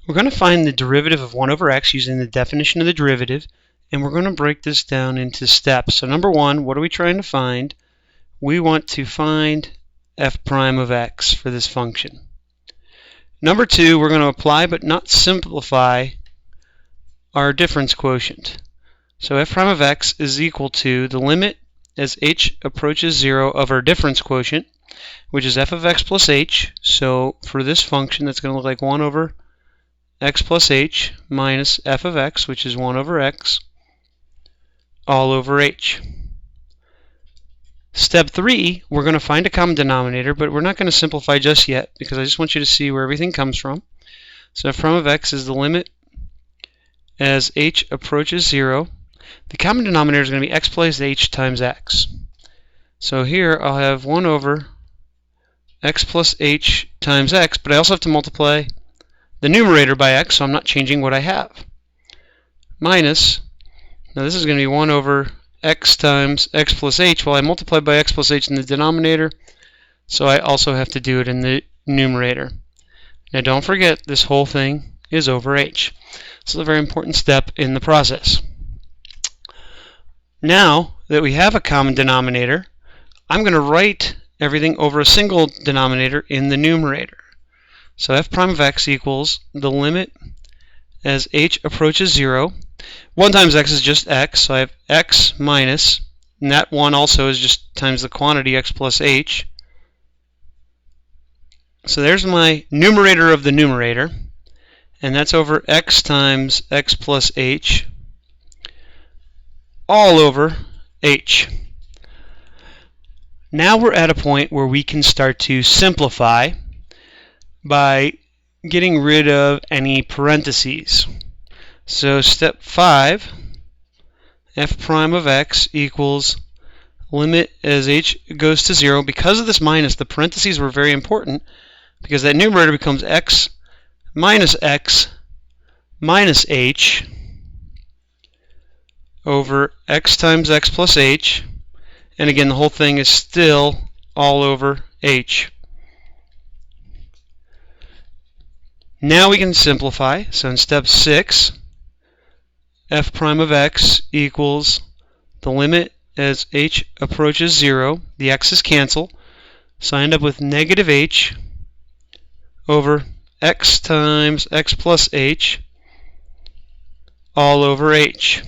We're going to find the derivative of 1 over x using the definition of the derivative, and we're going to break this down into steps. So number one, what are we trying to find? We want to find f prime of x for this function. Number two, we're going to apply but not simplify our difference quotient. So f prime of x is equal to the limit as h approaches 0 of our difference quotient, which is f of x plus h. So for this function, that's going to look like 1 over x plus h minus f of x, which is 1 over x, all over h. Step 3, we're going to find a common denominator, but we're not going to simplify just yet because I just want you to see where everything comes from. So f prime of x is the limit as h approaches 0. The common denominator is going to be x plus h times x. So here I'll have 1 over x plus h times x, but I also have to multiply the numerator by x, so I'm not changing what I have. Minus, now this is going to be 1 over x times x plus h. Well, I multiplied by x plus h in the denominator, so I also have to do it in the numerator. Now don't forget, this whole thing is over h. This is a very important step in the process. Now that we have a common denominator, I'm going to write everything over a single denominator in the numerator. So f prime of x equals the limit as h approaches 0. 1 times x is just x, so I have x minus, and that 1 also is just times the quantity x plus h. So there's my numerator of the numerator, and that's over x times x plus h all over h. Now we're at a point where we can start to simplify by getting rid of any parentheses. So step 5, f prime of x equals limit as h goes to 0. Because of this minus, the parentheses were very important because that numerator becomes x minus h over x times x plus h, and again the whole thing is still all over h. Now we can simplify. So in step 6, f prime of x equals the limit as h approaches 0. The x's cancel, so I end up with negative h over x times x plus h all over h.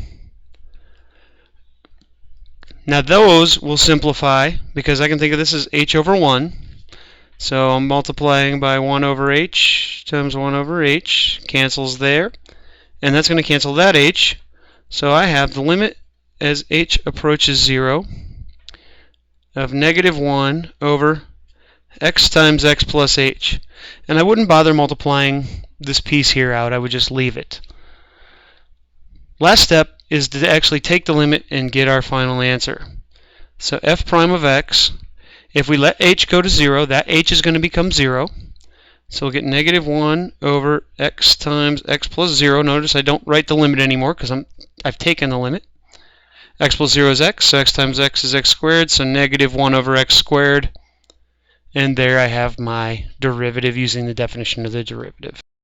Now those will simplify because I can think of this as h over 1. So I'm multiplying by 1 over h times 1 over h, cancels there, and that's going to cancel that h. So I have the limit as h approaches 0 of negative 1 over x times x plus h. And I wouldn't bother multiplying this piece here out, I would just leave it. Last step is to actually take the limit and get our final answer. So f prime of x, if we let h go to 0, that h is going to become 0. So we'll get negative 1 over x times x plus 0. Notice I don't write the limit anymore because I've taken the limit. X plus 0 is x, so x times x is x squared, so negative 1 over x squared. And there I have my derivative using the definition of the derivative.